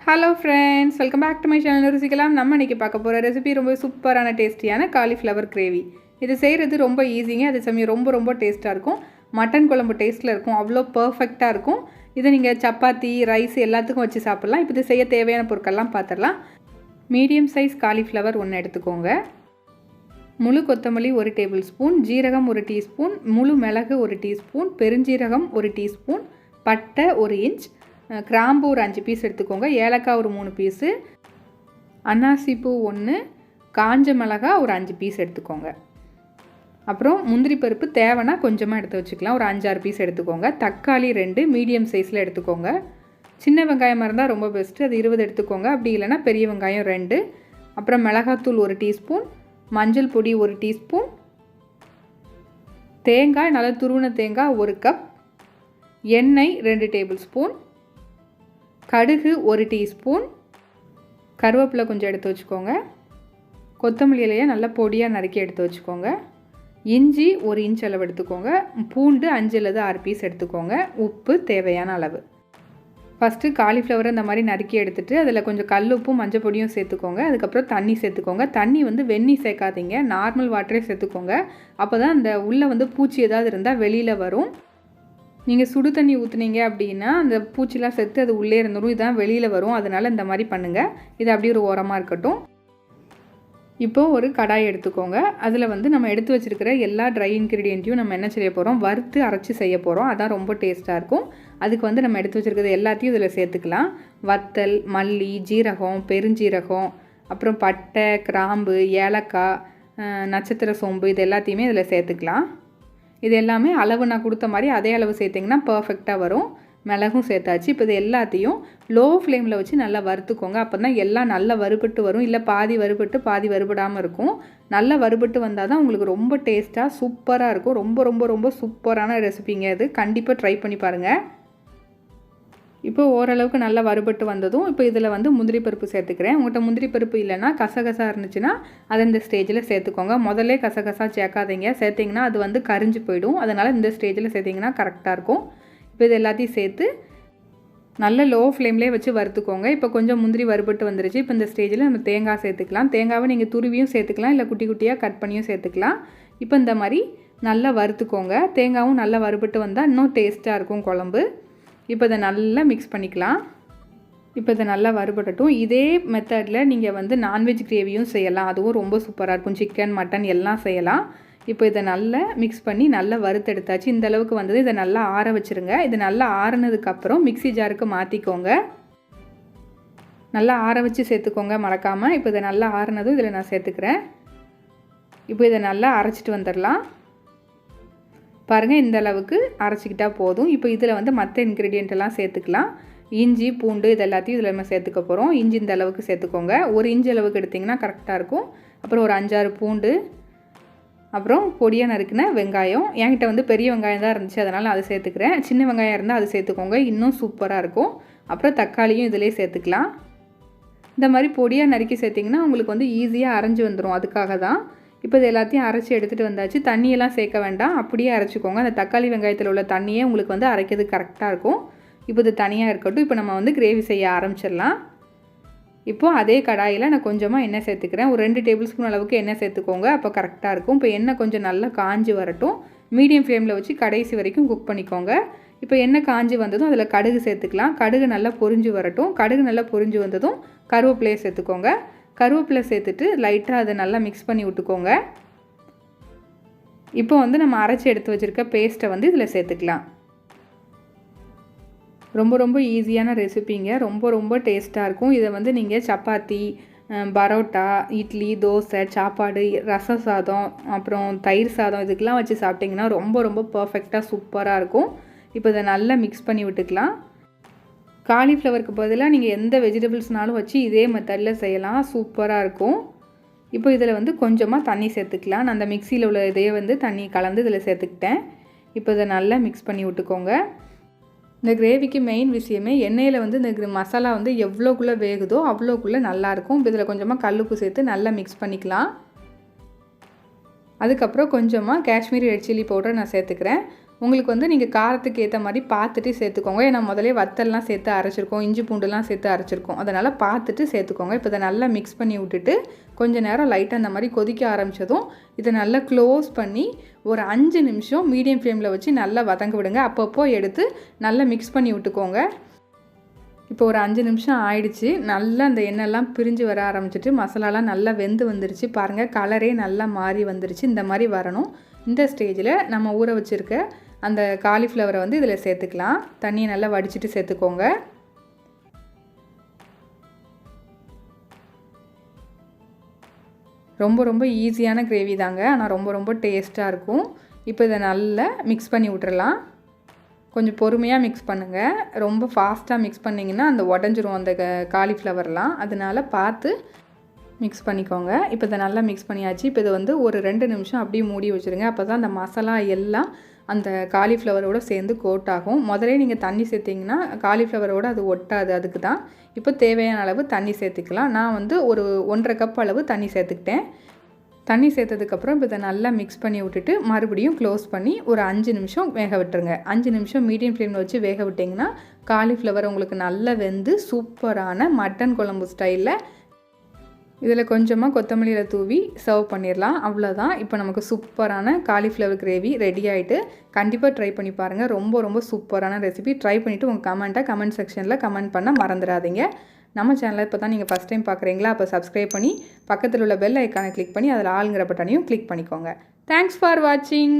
Hello friends, welcome back to my channel ருசிக்கலாம். நம்ம இன்றைக்கி பார்க்க போகிற ரெசிபி ரொம்ப சூப்பரான டேஸ்டியான காலிஃப்ளவர் கிரேவி. இது செய்கிறது ரொம்ப ஈஸிங்க, அது சமயம் ரொம்ப ரொம்ப டேஸ்ட்டாக இருக்கும். மட்டன் குழம்பு டேஸ்ட்டில் இருக்கும், அவ்வளோ பர்ஃபெக்டாக இருக்கும். இதை நீங்கள் சப்பாத்தி, ரைஸ் எல்லாத்துக்கும் வச்சு சாப்பிட்லாம். இப்போ இது செய்ய தேவையான பொருட்கள்லாம் பார்த்துடலாம். மீடியம் சைஸ் காலிஃப்ளவர் ஒன்று எடுத்துக்கோங்க. முழு கொத்தமல்லி 1 டேபிள் ஸ்பூன், ஜீரகம் 1 டீஸ்பூன், முழு மிளகு 1 டீஸ்பூன், பெருஞ்சீரகம் 1 டீஸ்பூன், பட்டை 1 இன்ச், கிராம்பு ஒரு 5 பீஸ் எடுத்துக்கோங்க, ஏலக்காய் ஒரு 3 பீஸு, அன்னாசிப்பூ 1, காஞ்ச மிளகாய் ஒரு 5 பீஸ் எடுத்துக்கோங்க. அப்புறம் முந்திரி பருப்பு தேவைன்னா கொஞ்சமாக எடுத்து வச்சுக்கலாம், ஒரு 5-6 பீஸ் எடுத்துக்கோங்க. தக்காளி 2 மீடியம் சைஸில் எடுத்துக்கோங்க. சின்ன வெங்காயமாக இருந்தால் ரொம்ப பெஸ்ட்டு, அது 20 எடுத்துக்கோங்க. அப்படி இல்லைனா பெரிய வெங்காயம் 2. அப்புறம் மிளகாத்தூள் 1 டீஸ்பூன், மஞ்சள் பொடி 1 டீஸ்பூன், தேங்காய் நல்லா துருவின தேங்காய் 1 கப், எண்ணெய் 2 டேபிள் ஸ்பூன், கடுகு 1 டீஸ்பூன், கருவேப்பிலை கொஞ்சம் எடுத்து வச்சுக்கோங்க. கொத்தமல்லி இலையை நல்லா பொடியாக நறுக்கி எடுத்து வச்சுக்கோங்க. இஞ்சி 1 இன்ச் அளவு எடுத்துக்கோங்க. பூண்டு 5 அல்லது 6 பீஸ் எடுத்துக்கோங்க. உப்பு தேவையான அளவு. ஃபஸ்ட்டு காலிஃப்ளவரை இந்த மாதிரி நறுக்கி எடுத்துகிட்டு அதில் கொஞ்சம் கல் உப்பும் மஞ்சள் பொடியும் சேர்த்துக்கோங்க. அதுக்கப்புறம் தண்ணி சேர்த்துக்கோங்க. தண்ணி வெந்நீர் சேர்க்காதீங்க, நார்மல் வாட்டரே சேர்த்துக்கோங்க. அப்போ தான் அந்த உள்ளே பூச்சி ஏதாவது இருந்தால் வெளியில் வரும். நீங்கள் சுடு தண்ணி ஊற்றுனீங்க அப்படின்னா அந்த பூச்சிலாம் செத்து அது உள்ளே இருந்துடும், இதுதான் வெளியில் வரும். அதனால் இந்த மாதிரி பண்ணுங்கள். இது அப்படியே ஒரு ஓரமாக இருக்கட்டும். இப்போது ஒரு கடாய் எடுத்துக்கோங்க. அதில் நம்ம எடுத்து வச்சுருக்கிற எல்லா ட்ரை இன்க்ரீடியண்ட்டையும் நம்ம என்ன செய்ய போகிறோம், வறுத்து அரைச்சி செய்ய போகிறோம். அதான் ரொம்ப டேஸ்ட்டாக இருக்கும். அதுக்கு நம்ம எடுத்து வச்சுருக்கிறது எல்லாத்தையும் இதில் சேர்த்துக்கலாம். வத்தல், மல்லி, ஜீரகம், பெருஞ்சீரகம், அப்புறம் பட்டை, கிராம்பு, ஏலக்காய், நட்சத்திர சோம்பு, இது எல்லாத்தையுமே இதில் சேர்த்துக்கலாம். இது எல்லாமே அளவு நான் கொடுத்த மாதிரி அதே அளவு சேர்த்திங்கன்னா பர்ஃபெக்டாக வரும். மிளகும் சேர்த்தாச்சு. இப்போ இது எல்லாத்தையும் லோ ஃப்ளேமில் வச்சு நல்லா வறுத்துக்கோங்க. அப்போ தான் எல்லாம் நல்லா வறுபட்டு வரும். இல்லை பாதி வறுபட்டு பாதி வறுபடாமல் இருக்கும். நல்லா வறுபட்டு வந்தால் தான் உங்களுக்கு ரொம்ப டேஸ்ட்டாக சூப்பராக இருக்கும். ரொம்ப ரொம்ப ரொம்ப சூப்பரான ரெசிபிங்க இது. கண்டிப்பாக ட்ரை பண்ணி பாருங்கள். இப்போ ஓரளவுக்கு நல்லா வறுபட்டு வந்ததும் இப்போ இதில் முந்திரி பருப்பு சேர்த்துக்கிறேன். உங்கள்கிட்ட முந்திரி பருப்பு இல்லைன்னா கசகசா இருந்துச்சுன்னா அதை இந்த ஸ்டேஜில் சேர்த்துக்கோங்க. முதல்ல கசகசா சேர்க்காதீங்க, சேர்த்திங்கன்னா அது கரிஞ்சு போயிடும். அதனால் இந்த ஸ்டேஜில் சேர்த்திங்கன்னா கரெக்டாக இருக்கும். இப்போ இது எல்லாத்தையும் சேர்த்து நல்ல லோ ஃப்ளேம்லேயே வச்சு வறுத்துக்கோங்க. இப்போ கொஞ்சம் முந்திரி வறுபட்டு வந்துருச்சு. இப்போ இந்த ஸ்டேஜில் நம்ம தேங்காய் சேர்த்துக்கலாம். தேங்காவை நீங்கள் துருவியும் சேர்த்துக்கலாம், இல்லை குட்டி குட்டியாக கட் பண்ணியும் சேர்த்துக்கலாம். இப்போ இந்த மாதிரி நல்லா வறுத்துக்கோங்க. தேங்காயும் நல்லா வறுபட்டு வந்தால் இன்னும் டேஸ்ட்டாக இருக்கும் குழம்பு. இப்போ இதை நல்லா மிக்ஸ் பண்ணிக்கலாம். இப்போ இதை நல்லா வறுபடட்டும். இதே மெத்தடில் நீங்கள் நான்வெஜ் கிரேவியும் செய்யலாம், அதுவும் ரொம்ப சூப்பராக இருக்கும். சிக்கன், மட்டன் எல்லாம் செய்யலாம். இப்போ இதை நல்லா மிக்ஸ் பண்ணி நல்லா வறுத்தெடுத்தாச்சு. இந்த அளவுக்கு வந்தது. இதை நல்லா ஆற வச்சுருங்க. இது நல்லா ஆறுனதுக்கப்புறம் மிக்ஸி ஜாருக்கு மாற்றிக்கோங்க. நல்லா ஆற வச்சு சேர்த்துக்கோங்க மறக்காமல். இப்போ இதை நல்லா ஆறுனதும் இதில் நான் சேர்த்துக்கிறேன். இப்போ இதை நல்லா அரைச்சிட்டு வந்துடலாம். பாருங்கள், இந்த அளவுக்கு அரைச்சிக்கிட்டால் போதும். இப்போ இதில் மற்ற இன்க்ரீடியண்ட் எல்லாம் சேர்த்துக்கலாம். இஞ்சி, பூண்டு இது எல்லாத்தையும் இதில் நம்ம சேர்த்துக்க போகிறோம். இஞ்சி இந்த அளவுக்கு சேர்த்துக்கோங்க. 1 இன்ச் அளவுக்கு எடுத்திங்கன்னா கரெக்டாக இருக்கும். அப்புறம் ஒரு 5-6 பூண்டு, அப்புறம் பொடியாக நறுக்கின வெங்காயம். என்கிட்ட பெரிய வெங்காயம் தான் இருந்துச்சு, அதனால் அதை சேர்த்துக்கிறேன். சின்ன வெங்காயம் இருந்தால் அது சேர்த்துக்கோங்க, இன்னும் சூப்பராக இருக்கும். அப்புறம் தக்காளியும் இதிலே சேர்த்துக்கலாம். இந்த மாதிரி பொடியாக நறுக்கி சேர்த்திங்கன்னா உங்களுக்கு ஈஸியாக அரைஞ்சி வந்துடும், அதுக்காக தான். இப்போ இது எல்லாத்தையும் அரைச்சி எடுத்துகிட்டு வந்தாச்சு. தண்ணியெல்லாம் சேர்க்க வேண்டாம், அப்படியே அரைச்சிக்கோங்க. அந்த தக்காளி வெங்காயத்தில் உள்ள தண்ணியே உங்களுக்கு அரைக்கிறது கரெக்டாக இருக்கும். இப்போ இது தனியாக இருக்கட்டும். இப்போ நம்ம கிரேவி செய்ய ஆரம்பிச்சிடலாம். இப்போது அதே கடாயில் நான் கொஞ்சமாக எண்ணெய் சேர்த்துக்கிறேன். ஒரு 2 டேபிள் ஸ்பூன் அளவுக்கு எண்ணெய் சேர்த்துக்கோங்க, அப்போ கரெக்டாக இருக்கும். இப்போ எண்ணெய் கொஞ்சம் நல்லா காஞ்சி வரட்டும். மீடியம் ஃப்ளேமில் வச்சு கடைசி வரைக்கும் குக் பண்ணிக்கோங்க. இப்போ எண்ணெய் காஞ்சி வந்ததும் அதில் கடுகு சேர்த்துக்கலாம். கடுகு நல்லா பொரிஞ்சு வரட்டும். கடுகு நல்லா பொரிஞ்சு வந்ததும் கருவேப்பிலையை சேர்த்துக்கோங்க. கருவேப்பிலை சேர்த்துட்டு லைட்டாக அதை நல்லா மிக்ஸ் பண்ணி விட்டுக்கோங்க. இப்போ நம்ம அரைச்சி எடுத்து வச்சுருக்க பேஸ்ட்டை இதில் சேர்த்துக்கலாம். ரொம்ப ரொம்ப ஈஸியான ரெசிபிங்க, ரொம்ப ரொம்ப டேஸ்ட்டாக இருக்கும். இதை நீங்கள் சப்பாத்தி, பரோட்டா, இட்லி, தோசை, சாப்பாடு, ரசம் சாதம், அப்புறம் தயிர் சாதம் இதுக்கெலாம் வச்சு சாப்பிட்டிங்கன்னா ரொம்ப ரொம்ப பர்ஃபெக்டாக சூப்பராக இருக்கும். இப்போ இதை நல்லா மிக்ஸ் பண்ணி விட்டுக்கலாம். காலிஃப்ளவருக்கு பதிலாக நீங்கள் எந்த வெஜிடபிள்ஸ்னாலும் வச்சு இதே மெத்தடில் செய்யலாம், சூப்பராக இருக்கும். இப்போ இதில் கொஞ்சமாக தண்ணி சேர்த்துக்கலாம். நான் அந்த மிக்சியில் உள்ள இதையே தண்ணி கலந்து இதில் சேர்த்துக்கிட்டேன். இப்போ இதை நல்லா மிக்ஸ் பண்ணி விட்டுக்கோங்க. இந்த கிரேவிக்கு மெயின் விஷயமே எண்ணெயில் இந்த மசாலா எவ்வளோக்குள்ளே வேகுதோ அவ்வளோக்குள்ளே நல்லாயிருக்கும். இப்போ இதில் கொஞ்சமாக கல்லுப்பு சேர்த்து நல்லா மிக்ஸ் பண்ணிக்கலாம். அதுக்கப்புறம் கொஞ்சமாக காஷ்மீரி ரெட் சில்லி பவுடர் நான் சேர்த்துக்கிறேன். உங்களுக்கு வந்து நீங்கள் காரத்துக்கு ஏற்ற மாதிரி பார்த்துட்டு சேர்த்துக்கோங்க. ஏன்னா முதலே வத்தல்லாம் சேர்த்து அரைச்சிருக்கோம், இஞ்சி பூண்டுலாம் சேர்த்து அரைச்சிருக்கோம். அதனால் பார்த்துட்டு சேர்த்துக்கோங்க. இப்போ இதை நல்லா மிக்ஸ் பண்ணி விட்டுட்டு கொஞ்சம் நேரம் லைட்டாக அந்த மாதிரி கொதிக்க ஆரம்பித்ததும் இதை நல்லா க்ளோஸ் பண்ணி ஒரு 5 நிமிஷம் மீடியம் ஃப்ளேமில் வச்சு நல்லா வதங்க விடுங்க. அப்பப்போ எடுத்து நல்லா மிக்ஸ் பண்ணி விட்டுக்கோங்க. இப்போ ஒரு 5 நிமிஷம் ஆயிடுச்சு. நல்லா அந்த எண்ணெய்லாம் பிரிஞ்சு வர ஆரம்பிச்சிட்டு மசாலாலாம் நல்லா வெந்து வந்துருச்சு. பாருங்கள், கலரே நல்லா மாறி வந்துருச்சு. இந்த மாதிரி வரணும். இந்த ஸ்டேஜில் நம்ம ஊற வச்சுருக்க அந்த காலிஃப்ளவரை வந்து இதில் சேர்த்துக்கலாம். தண்ணியை நல்லா வடிச்சிட்டு சேர்த்துக்கோங்க. ரொம்ப ஈஸியான கிரேவி தாங்க, ஆனால் ரொம்ப டேஸ்ட்டாக இருக்கும். இப்போ இதை நல்லா மிக்ஸ் பண்ணி விட்டுறலாம். கொஞ்சம் பொறுமையாக மிக்ஸ் பண்ணுங்கள். ரொம்ப ஃபாஸ்ட்டாக மிக்ஸ் பண்ணிங்கன்னா அந்த உடஞ்சிரும் அந்த காலிஃப்ளவர்லாம். அதனால் பார்த்து மிக்ஸ் பண்ணிக்கோங்க. இப்போ இதை நல்லா மிக்ஸ் பண்ணியாச்சு. இப்போ இதை வந்து ஒரு 2 நிமிஷம் அப்படியே மூடி வச்சுருங்க. அப்போ தான் அந்த மசாலா எல்லாம் அந்த காலிஃப்ளவரோடு சேர்ந்து கோட் ஆகும். முதலே நீங்கள் தண்ணி சேர்த்திங்கன்னா காலிஃப்ளவரோடு அது ஒட்டாது. அதுக்கு தான் இப்போ தேவையான அளவு தண்ணி சேர்த்துக்கலாம். நான் வந்து ஒரு 1.5 கப் அளவு தண்ணி சேர்த்துக்கிட்டேன். தண்ணி சேர்த்ததுக்கப்புறம் இப்போ இதை நல்லா மிக்ஸ் பண்ணி விட்டுட்டு மறுபடியும் க்ளோஸ் பண்ணி ஒரு 5 நிமிஷம் வேக விட்டுருங்க. 5 நிமிஷம் மீடியம் ஃப்ளேமில் வச்சு வேக விட்டிங்கன்னா காலிஃப்ளவர் உங்களுக்கு நல்லா வெந்து சூப்பரான மட்டன் குழம்பு ஸ்டைலில் இதில் கொஞ்சமாக கொத்தமல்லியில் தூவி சர்வ் பண்ணிடலாம். அவ்வளோதான். இப்போ நமக்கு சூப்பரான காலிஃப்ளவர் கிரேவி ரெடி ஆகிட்டு. கண்டிப்பாக ட்ரை பண்ணி பாருங்கள். ரொம்ப சூப்பரான ரெசிபி. ட்ரை பண்ணிவிட்டு உங்கள் கமெண்ட் செக்ஷனில் கமெண்ட் பண்ண மறந்துடாதீங்க. நம்ம சேனலை இப்போ தான் நீங்கள் ஃபஸ்ட் டைம் பார்க்குறீங்களா? அப்போ சப்ஸ்கிரைப் பண்ணி பக்கத்தில் உள்ள பெல் ஐக்கானை கிளிக் பண்ணி அதில் ஆளுங்கிற பட்டனையும் கிளிக் பண்ணிக்கோங்க. தேங்க்ஸ் ஃபார் வாட்சிங்.